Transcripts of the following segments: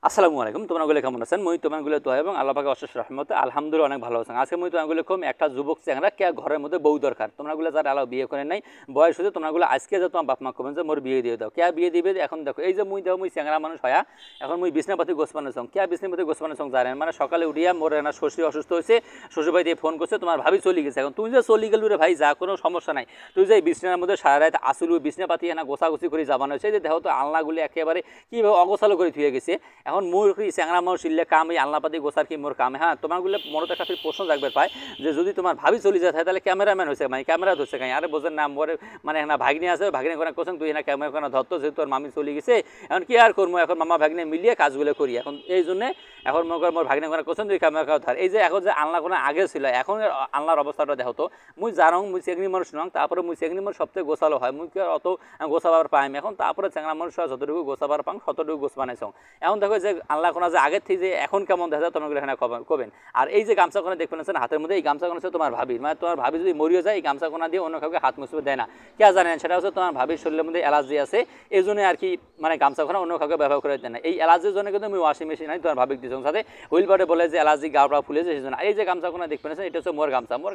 আসসালামু আলাইকুম তোমরা কেমন আছেন মই তোমাগুলো তো এবং আল্লাহ পাকের অশেষ রহমতে আলহামদুলিল্লাহ অনেক ভালো আছেন। আজকে মই তোমাগুলো কম একটা যুবক চ্যাংরা কে ঘরের মধ্যে বউ দরকার তোমরাগুলো যারা আলাও বিয়ে করে নাই বয়স হচ্ছে তোমরাগুলো আজকে যে তোমার বাপ মা কবেন যে মোর বিয়ে দিয়ে দাও কে বিয়ে দিবে। এখন দেখো এই যে মুই দাও মুই চ্যাংরা মানুষ হয়া এখন মুই বিছনাপাতি গোসপানের সঙ্গ কে বিছনাপাতি গোসপানের সঙ্গ জানেন মানে সকালে উঠিয়া মোর না শ্বশুর অসুস্থ হয়েছে, শ্বশুর ভাই দিয়ে ফোন করছে তোমার ভাবি চলে গেছে। এখন তুই যে চলে গেল রে ভাই যা কোনো সমস্যা নাই, তুই যে বিছনার মধ্যে সারা রাত আসলু বিছনাপাতি না গোছাগুছি করে যাবানো হয়েছে যে দেখো তো আলনাগুলি একেবারে কীভাবে অগোছালো করে থুয়ে গেছে। এখন মোর চ্যাংরা মানুষ ইল্লে কাম এই আলনাপাতি গোছার কি মোর কাম। হ্যাঁ তোমারগুলো মনে একটা প্রশ্ন থাকবে পায় যে যদি তোমার ভাবি চলে যায় তাহলে ক্যামেরাম্যান হয়েছে মানে ক্যামেরা ধরছে কাই আরে বোঝেন না মোরে মানে না ভাগ্নি আছে ভাগ্নি কোনো কোথাও তুই না ক্যামেরা কোনো ধরতো যেহেতু তোর মামি চলে গেছে এখন কি আর করবো এখন মামা ভাগ্নে মিলিয়ে কাজগুলো করি। এখন এই জন্যে এখন মনে কর মোর ভাগ্নে কোনো কোথাও তুই ক্যামেরা খাওয়া ধর এই যে এখন যে আলনা কোনো আগে ছিল এখন আলনার অবস্থাটা দেখো তো মুই জানং মুই চেংনি মানুষ নং তারপরে মুই চেংনি মানুষ সবচেয়ে গোছালো হয় মুই অত গোছাবার পাইম এখন তারপরে চ্যাংরা মানুষ যতটুকু গোছাবার পাম ততটুকু গোছ বানাইছ। এখন দেখো যে আল্লাহ কোনো যে আগের থেকে যে এখন কেমন দেখা যায় তোমাগুলো এখানে কবেন। আর এই যে গামছা কোনা দেখবেন হাতের মধ্যে এই গামছা কোনা হচ্ছে তোমার ভাবি মানে তোমার ভাবি যদি মরিয়ে যায় এই গামছা কোনা দিয়ে অন্য কাউকে হাত মুছবে দেয় না কে জানেন সেটা হচ্ছে তোমার ভাবির শরীরের মধ্যে অ্যালার্জি আছে এই জন্য আর কি মানে গামছা কোনা অন্য কাউকে ব্যবহার করে দেয় না। এই অ্যালার্জির জন্য কিন্তু আমি ওয়াশিং মেশিন আনি তোমার ভাবিক দিচ্ছ সাথে হুইল বাটে বলে যে অ্যালার্জি গাওয়া ফুলে যায় সেই জন্য। এই যে গামছা কোনা দেখবেন এটা হচ্ছে মোর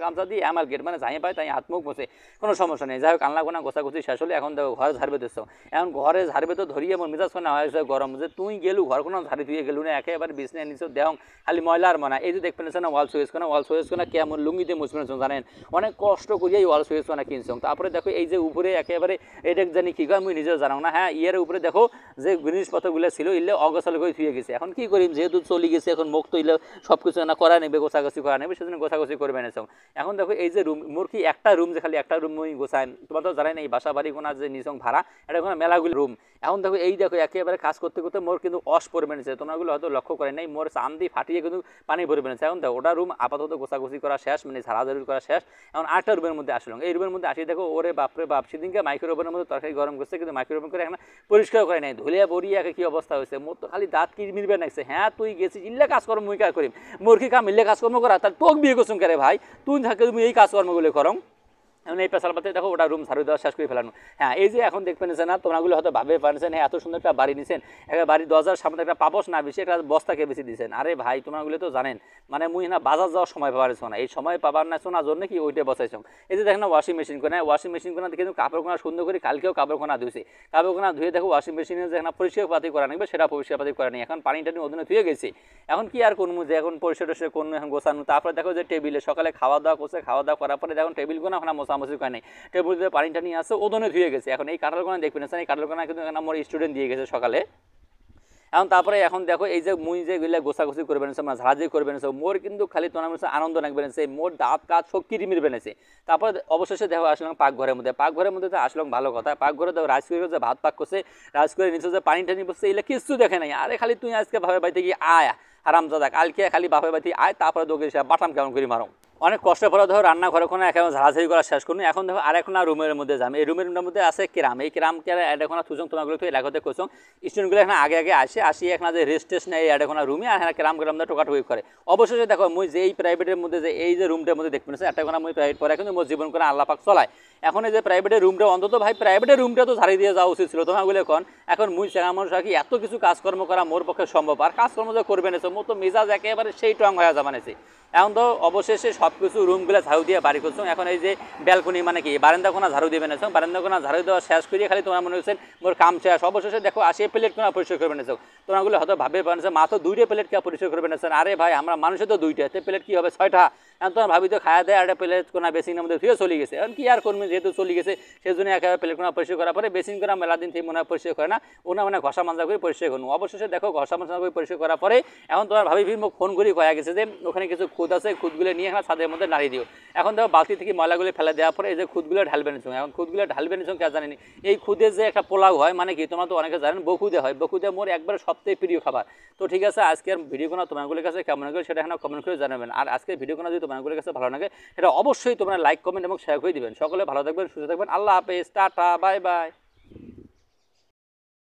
গামছা দিয়ে আমার গেট মানে যাই পায় তাই হাত মুখ বসে কোনো সমস্যা নেই। যাই হোক আল্লাহ কোনা গোছাগুছি শেষ হলে এখন দেখো ঘরে ঝাড়বে দিচ্ছ এখন ঘরে ঝাড়বে তো ধরিয়ে মোর মেজাজ কোনা হয়েছে গরম যে তুই গেলু ঘর কোনো ঝাড়ি ধুয়ে গেলু না একেবারে বিছনে নিচে দেও খালি ময়লার মনা। এই যে দেখবেন না ওয়াল সুয়েজ কোনা কেমন লুঙ্গিতে মুছবেন জানেন অনেক কষ্ট করিয়া এই ওয়াল সুয়েজ কোনা কিনছ। তারপরে দেখো এই যে উপরে একেবারে এটা জানি কী কয় মুই নিজেও জানাও না। হ্যাঁ ইয়ের উপরে দেখো যে জিনিসপত্রগুলো ছিল ইলে অগোছালো করে ধুয়ে গেছে। এখন কী করিম যেহেতু চলে গেছে এখন মুখ তো ইলে সব কিছু না করা নেবে গোছাগুছি করা নেবে সেজন্য গোছাগুছি করবে না। এখন দেখো এই যে রুম মোর কি একটা রুম যে খালি একটা রুম মুই গোছাই তোমার তো জানাই না এই বাসা বাড়ি কোনা যে নিচং ভাড়া এটা কোনো মেলাগুলি রুম। এখন দেখো এই দেখো একেবারে কাজ করতে করতে মোর কিন্তু অস পড়বে নিছে তোমরাগুলো হয়তো লক্ষ্য করে নাই মোর চান্দি ফাটিয়ে কিন্তু পানি ভরবে নিছে। এখন দেখো ওটা রুম আপাতত গোছাগুছি করা শেষ মানে ঝাড়াঝাড়ি করা শেষ। এখন আটটা রুমের মধ্যে আসলাম এই রুমের মধ্যে আসি দেখো ওরে বাপরে বাপ সেদিনকে মাইক্রো ওভেনের মধ্যে তরকারি গরম করছে কিন্তু মাইক্রো ওভেন করে এখন পরিষ্কার করে নাই ধুলিয়া বড়িয়ে কি অবস্থা হয়েছে মোর তো খালি দাঁত কি মিলবে নাকছে। হ্যাঁ তুই গেছিস ইল্লে কাজকর্ম মুই কাজ করিম মোর কি কাম ইল্লে কাজকর্ম করা তার তোক বিয়ে করছুম করে ভাই তুই থাকে তুমি এই কাজকর্মগুলো করম। এখন এই পেশার পাতে দেখো ওটা রুম ঝাড়ু দেওয়া শেষ করে ফেলানো। হ্যাঁ এই যে এখন দেখবেন না তোমরাগুলো হয়তো ভাবে পারছেন হ্যাঁ এত সুন্দর একটা বাড়ি নিছেন একটা বাড়ি 10,000 সামনে একটা পাবস না বেশি একটা বস্তাকে বেশি দিচ্ছেন। আরে ভাই তোমরাগুলো তো জানেন মানে মুই না বাজার যাওয়ার সময় পাবারছ না এই সময় পাবার না শোনার জন্য কি ওইটা বসাইছ। এই যে দেখেন না ওয়াশিং মেশিন করে ওয়াশিং মেশিন করে কিন্তু কাপড় কোনা সুন্দর করে কালকেও কাপড় কোনা ধুয়েছে কাপড় কোনা ধুয়ে দেখো ওয়াশিং মেশিনে যে এখন পরিষ্কার পাতি করা নেবে সেটা পরিষ্কার পাতি করা নেই এখন পানিটা নিয়ে ওদিনে ধুয়ে গেছে। এখন কি আর করবো যে এখন পরিষ্কার টরিষ্কার করবো এখন গোছানো তারপরে দেখো যে টেবিলে সকালে খাওয়া দাওয়া করছে খাওয়া দাওয়া করার পরে দেখুন টেবিল কোনা এখন মোছামুছি করে নেই টেবিল দিয়ে পানিটা নিয়ে আসছে ওদনে ধুয়ে গেছে। এখন এই কাঁঠাল কোনা দেখবেন এই কাঁঠাল কোনা কিন্তু আমার স্টুডেন্ট দিয়ে গেছে সকালে। এখন তারপরে এখন দেখো এই যে মুই যে গুলা গোছাগুছি করবেন মানে ঝাড়াঝাড়ি করবেন মোর কিন্তু খালি তোমার আনন্দ লাগবেন মোর দাঁত কাজ সব কিরি মিরবেন তারপর অবশেষে দেখো আসলাম পাকঘরের মধ্যে তো আসলাম ভালো কথা পাকঘরে দেখো রাজকুড়ি যে ভাত পাক করছে রাজকুড়ি নিচে যে পানি টানি বসছে এগুলো কিছু দেখে নাই। আরে খালি তুই আজকে ভাবে বাড়িতে গিয়ে আয় আরামজাদা কালকে খালি বাপের বাড়িতে আয় তারপরে দোকে বাটাম কেমন করি মারো অনেক কষ্ট করে ধরো রান্নাঘরে কোনো এখন ঝাড়াঝাড়ি করা শেষ করুন। এখন দেখো আর এখন রুমের মধ্যে যাম এই রুমের মধ্যে আছে ক্রাম এই ক্রাম কে এখন থুচং তোমাগুলো তো এলাকাতে কোচং স্টুডেন্টগুলো এখন আগে আসি এখন যে রেস্ট টেস্ট নেই এখন রুমে আর ক্রাম ক্রাম টোকাটুকি করে। অবশেষে দেখো মুই যে এই প্রাইভেটের মধ্যে যে এই যে রুমটার মধ্যে দেখবেন একটা কোনো মুই প্রাইভেট পরে কিন্তু মোর জীবন করে আল্লাহ পাক চলায়। এখন এই যে প্রাইভেটের রুমটা অন্তত ভাই প্রাইভেটের রুমটা তো ঝাড়ি দিয়ে যাওয়া উচিত ছিল তোমাগুলো এখন মুই চেনা মানুষ আর কি এত কিছু কাজকর্ম করা মোর পক্ষে সম্ভব আর কাজকর্ম যে করবে না মোর তো মেজাজ একেবারে সেই টং হয়ে যাবানেছে। এখন তো অবশেষে সব কিছু রুমগুলো ঝাড়ু দিয়ে বাড়ি করছো এখন এই যে ব্যালকনি মানে কি বারান্দা কোনা ঝাড়ু দেবে না বারান্দা কোনা ঝাড়ু দেওয়া শেষ করিয়ে খালি তোমার মনে হচ্ছেন মোর কাম শেষ। অবশেষে দেখো আসে প্লেট কোনা পরিষ্কার করবে না তোমাগুলো হয়তো ভাবে পারছে মাত্র 2টা প্লেট কে পরিষ্কার করবে না। আরে ভাই আমরা মানুষের তো 2টা প্লেট কি হবে 6টা এখন তোমার ভাবি তো খাওয়া দেয় একটা প্লেট কোনা বেসিনের মধ্যে ধুয়ে চলে গেছে। এখন কি আর করবে যেহেতু চলে গেছে সেই জন্য একেবারে প্লেট কোনা পরিষ্কার করার পরে বেসিন করা মেলা দিন থেকে মনে হয় পরিষ্কার করে না ওনা মানে ঘষা মাজা করে পরিষ্কার করুন। অবশেষে দেখো ঘষা মাজা করে পরিষ্কার করার পরে এখন তোমার ভাবি মোক ফোন করে কয়া গেছে যে ওখানে কিছু খুদ আছে খুদগুলো নিয়ে এখন ছাদের মধ্যে নাড়িয়ে দিও। এখন দেখো বালতি থেকে ময়লাগুলো ফেলে দেওয়ার পরে এই যে খুদগুলো ঢালবে নিচ্ছ এখন খুদগুলো ঢালবে নিচ্ছ কে জানেনি এই খুদের যে একটা পোলাও হয় মানে কি তোমরা তো অনেকে জানেন বকুদে হয় বকুদে মোর একবার সবথেকে প্রিয় খাবার। তো ঠিক আছে আজকের ভিডিওগুলো তোমাগুলোর কাছে কেমন লাগে সেটা এখন কমেন্ট করে জানাবেন আর আজকের ভিডিওগুলো যদি তোমাগুলোর কাছে ভালো লাগে সেটা অবশ্যই তোমরা লাইক কমেন্ট এবং শেয়ার করে দিবেন। সকলে ভালো থাকবেন সুস্থ থাকবেন আল্লাহ হাফেজ টাটা বাই বাই।